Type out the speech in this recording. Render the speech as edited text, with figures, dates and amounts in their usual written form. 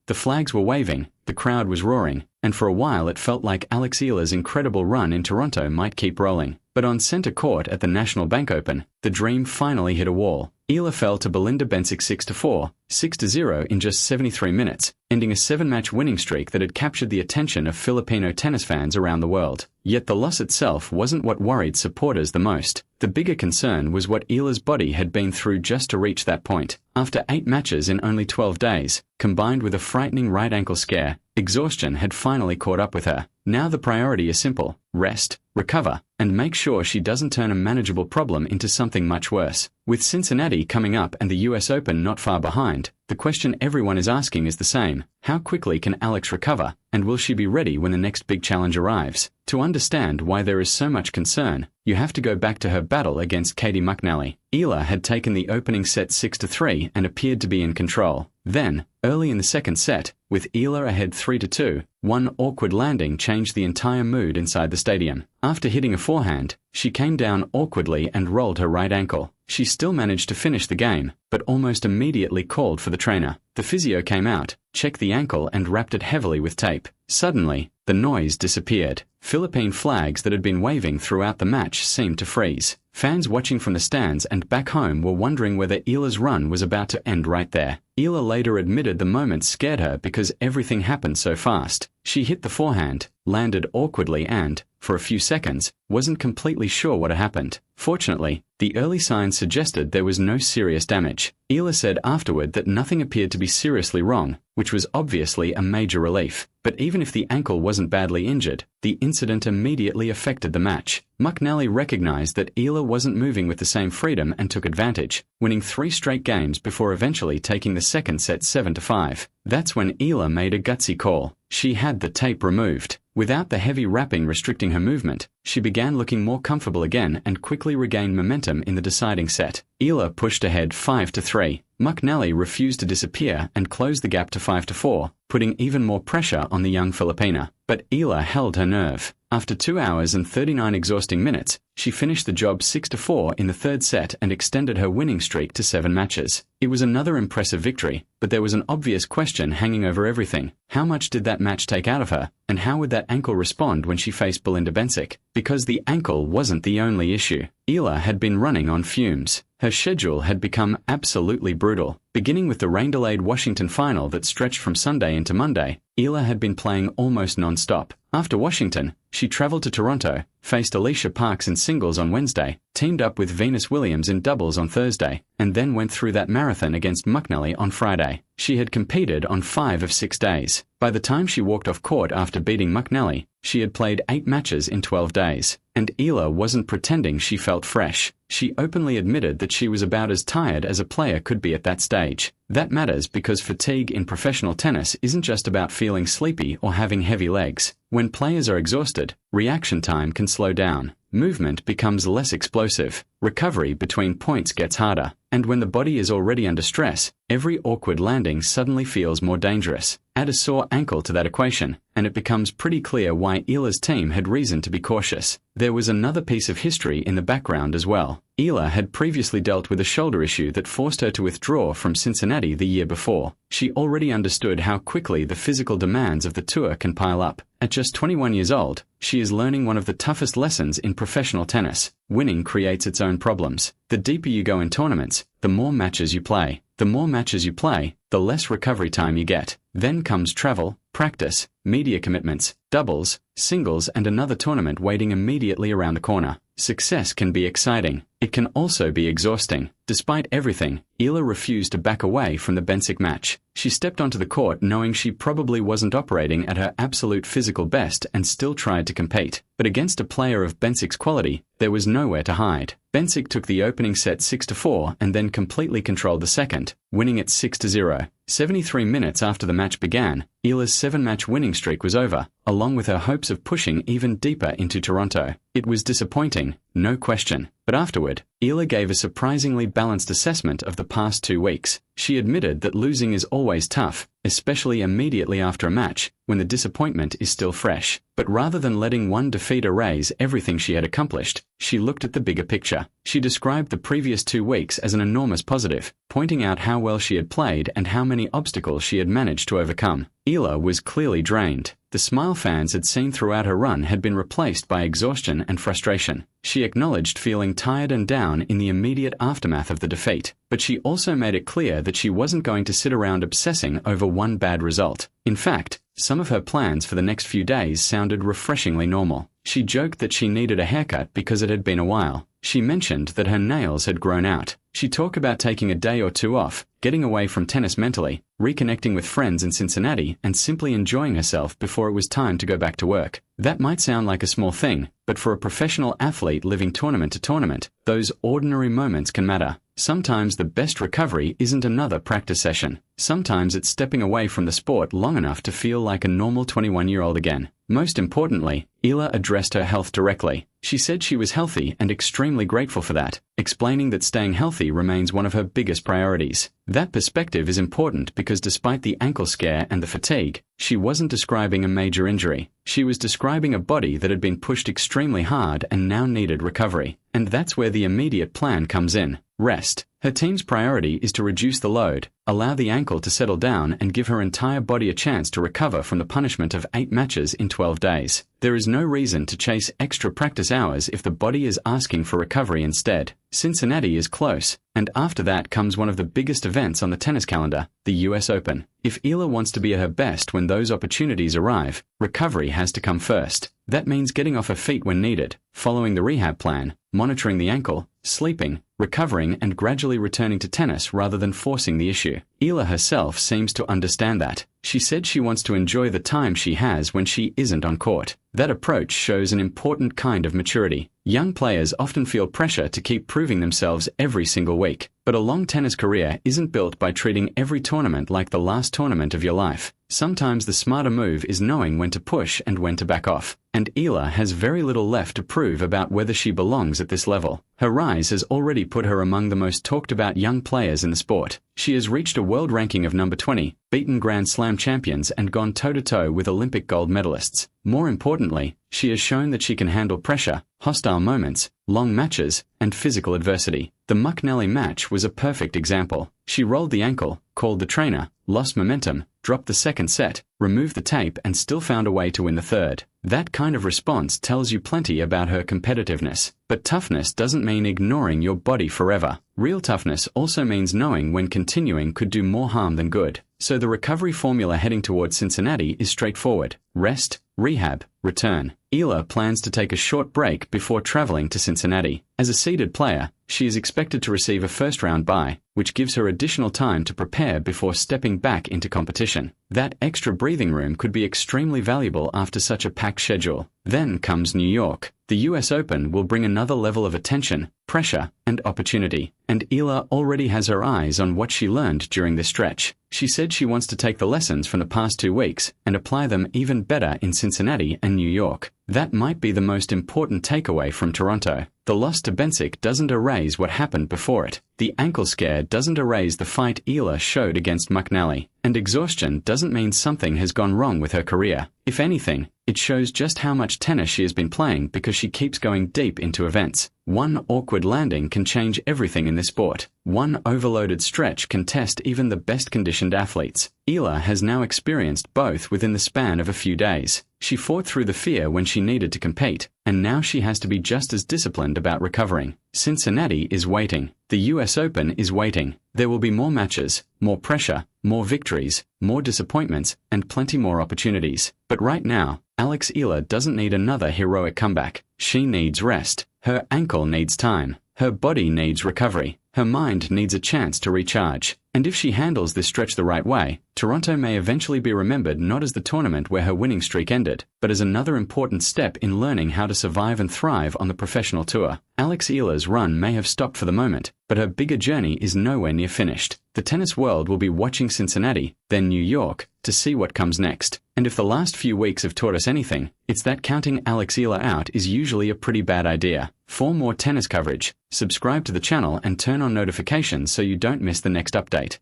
The flags were waving, the crowd was roaring, and for a while it felt like Eala's incredible run in Toronto might keep rolling. But on centre court at the National Bank Open, the dream finally hit a wall. Eala fell to Belinda Bencic 6-4, 6-0 in just 73 minutes, ending a 7-match winning streak that had captured the attention of Filipino tennis fans around the world. Yet the loss itself wasn't what worried supporters the most. The bigger concern was what Eala's body had been through just to reach that point. After 8 matches in only 12 days, combined with a frightening right ankle scare, exhaustion had finally caught up with her. Now the priority is simple: rest, recover, and make sure she doesn't turn a manageable problem into something much worse. With Cincinnati coming up and the US Open not far behind, the question everyone is asking is the same: how quickly can Alex recover, and will she be ready when the next big challenge arrives? To understand why there is so much concern, you have to go back to her battle against Katie McNally. Eala had taken the opening set 6-3 and appeared to be in control. Then, early in the second set, with Eala ahead 3-2, one awkward landing changed the entire mood inside the stadium. After hitting a forehand, she came down awkwardly and rolled her right ankle. She still managed to finish the game, but almost immediately called for the trainer. The physio came out, checked the ankle and wrapped it heavily with tape. Suddenly, the noise disappeared. Philippine flags that had been waving throughout the match seemed to freeze. Fans watching from the stands and back home were wondering whether Eala's run was about to end right there. Eala later admitted the moment scared her because everything happened so fast. She hit the forehand, landed awkwardly and, for a few seconds, wasn't completely sure what had happened. Fortunately, the early signs suggested there was no serious damage. Eala said afterward that nothing appeared to be seriously wrong, which was obviously a major relief. But even if the ankle wasn't badly injured, the incident immediately affected the match. McNally recognized that Eala wasn't moving with the same freedom and took advantage, winning 3 straight games before eventually taking the second set 7-5. That's when Eala made a gutsy call. She had the tape removed. Without the heavy wrapping restricting her movement, she began looking more comfortable again and quickly regained momentum in the deciding set. Eala pushed ahead 5-3. McNally refused to disappear and closed the gap to 5-4, putting even more pressure on the young Filipina. But Eala held her nerve. After 2 hours and 39 exhausting minutes, she finished the job 6-4 in the third set and extended her winning streak to 7 matches. It was another impressive victory, but there was an obvious question hanging over everything. How much did that match take out of her, and how would that ankle respond when she faced Belinda Bencic? Because the ankle wasn't the only issue. Eala had been running on fumes. Her schedule had become absolutely brutal. Beginning with the rain-delayed Washington final that stretched from Sunday into Monday, Eala had been playing almost non-stop. After Washington, she traveled to Toronto, faced Alicia Parks in singles on Wednesday, teamed up with Venus Williams in doubles on Thursday, and then went through that marathon against McNally on Friday. She had competed on 5 of 6 days. By the time she walked off court after beating McNally, she had played 8 matches in 12 days. And Eala wasn't pretending she felt fresh. She openly admitted that she was about as tired as a player could be at that stage. That matters because fatigue in professional tennis isn't just about feeling sleepy or having heavy legs. When players are exhausted, reaction time can slow down. Movement becomes less explosive. Recovery between points gets harder. And when the body is already under stress, every awkward landing suddenly feels more dangerous. Add a sore ankle to that equation, and it becomes pretty clear why Eala's team had reason to be cautious. There was another piece of history in the background as well. Eala had previously dealt with a shoulder issue that forced her to withdraw from Cincinnati the year before. She already understood how quickly the physical demands of the tour can pile up. At just 21 years old, she is learning one of the toughest lessons in professional tennis. Winning creates its own problems. The deeper you go in tournaments, the more matches you play. The more matches you play, the less recovery time you get. Then comes travel, practice, media commitments, doubles, singles and another tournament waiting immediately around the corner. Success can be exciting. It can also be exhausting. Despite everything, Eala refused to back away from the Bencic match. She stepped onto the court knowing she probably wasn't operating at her absolute physical best and still tried to compete. But against a player of Bencic's quality, there was nowhere to hide. Bencic took the opening set 6-4 and then completely controlled the second, winning it 6-0. 73 minutes after the match began, Eala's 7-match winning streak was over, along with her hopes of pushing even deeper into Toronto. It was disappointing, no question. But afterward, Eala gave a surprisingly balanced assessment of the past 2 weeks. She admitted that losing is always tough, especially immediately after a match, when the disappointment is still fresh. But rather than letting one defeat erase everything she had accomplished, she looked at the bigger picture. She described the previous 2 weeks as an enormous positive, pointing out how well she had played and how many obstacles she had managed to overcome. Eala was clearly drained. The smile fans had seen throughout her run had been replaced by exhaustion and frustration. She acknowledged feeling tired and down in the immediate aftermath of the defeat, but she also made it clear that she wasn't going to sit around obsessing over one bad result. In fact, some of her plans for the next few days sounded refreshingly normal. She joked that she needed a haircut because it had been a while. She mentioned that her nails had grown out. She talked about taking a day or 2 off, getting away from tennis mentally, reconnecting with friends in Cincinnati, and simply enjoying herself before it was time to go back to work. That might sound like a small thing, but for a professional athlete living tournament to tournament, those ordinary moments can matter. Sometimes the best recovery isn't another practice session. Sometimes it's stepping away from the sport long enough to feel like a normal 21-year-old again. Most importantly, Eala addressed her health directly. She said she was healthy and extremely grateful for that, explaining that staying healthy remains one of her biggest priorities. That perspective is important because despite the ankle scare and the fatigue, she wasn't describing a major injury. She was describing a body that had been pushed extremely hard and now needed recovery. And that's where the immediate plan comes in. Rest. Her team's priority is to reduce the load, allow the ankle to settle down, and give her entire body a chance to recover from the punishment of 8 matches in 12 days. There is no reason to chase extra practice hours if the body is asking for recovery instead. Cincinnati is close, and after that comes one of the biggest events on the tennis calendar, the US Open. If Eala wants to be at her best when those opportunities arrive, recovery has to come first. That means getting off her feet when needed, following the rehab plan, monitoring the ankle, sleeping, recovering, and gradually returning to tennis rather than forcing the issue. Eala herself seems to understand that. She said she wants to enjoy the time she has when she isn't on court. That approach shows an important kind of maturity. Young players often feel pressure to keep proving themselves every single week, but a long tennis career isn't built by treating every tournament like the last tournament of your life. Sometimes the smarter move is knowing when to push and when to back off. And Eala has very little left to prove about whether she belongs at this level. Her rise has already put her among the most talked about young players in the sport. She has reached a world ranking of number 20, beaten Grand Slam champions, and gone toe-to-toe with Olympic gold medalists. More importantly, she has shown that she can handle pressure, hostile moments, long matches, and physical adversity. The McNally match was a perfect example. She rolled the ankle, called the trainer, lost momentum, dropped the second set, removed the tape, and still found a way to win the third. That kind of response tells you plenty about her competitiveness. But toughness doesn't mean ignoring your body forever. Real toughness also means knowing when continuing could do more harm than good. So the recovery formula heading towards Cincinnati is straightforward. Rest, rehab, return. Eala plans to take a short break before traveling to Cincinnati. As a seeded player, she is expected to receive a first-round bye, which gives her additional time to prepare before stepping back into competition. That extra breathing room could be extremely valuable after such a packed schedule. Then comes New York. The US Open will bring another level of attention, pressure, and opportunity. And Eala already has her eyes on what she learned during this stretch. She said she wants to take the lessons from the past 2 weeks and apply them even better in Cincinnati and New York. That might be the most important takeaway from Toronto. The loss to Bensic doesn't erase what happened before it. The ankle scare doesn't erase the fight Eala showed against McNally. And exhaustion doesn't mean something has gone wrong with her career. If anything, it shows just how much tennis she has been playing because she keeps going deep into events. One awkward landing can change everything in this sport. One overloaded stretch can test even the best-conditioned athletes. Eala has now experienced both within the span of a few days. She fought through the fear when she needed to compete, and now she has to be just as disciplined about recovering. Cincinnati is waiting. The US Open is waiting. There will be more matches, more pressure, more victories, more disappointments, and plenty more opportunities. But right now, Alex Eala doesn't need another heroic comeback. She needs rest. Her ankle needs time. Her body needs recovery. Her mind needs a chance to recharge. And if she handles this stretch the right way, Toronto may eventually be remembered not as the tournament where her winning streak ended, but as another important step in learning how to survive and thrive on the professional tour. Alex Eala's run may have stopped for the moment, but her bigger journey is nowhere near finished. The tennis world will be watching Cincinnati, then New York, to see what comes next. And if the last few weeks have taught us anything, it's that counting Alex Eala out is usually a pretty bad idea. For more tennis coverage, subscribe to the channel and turn on notifications so you don't miss the next update.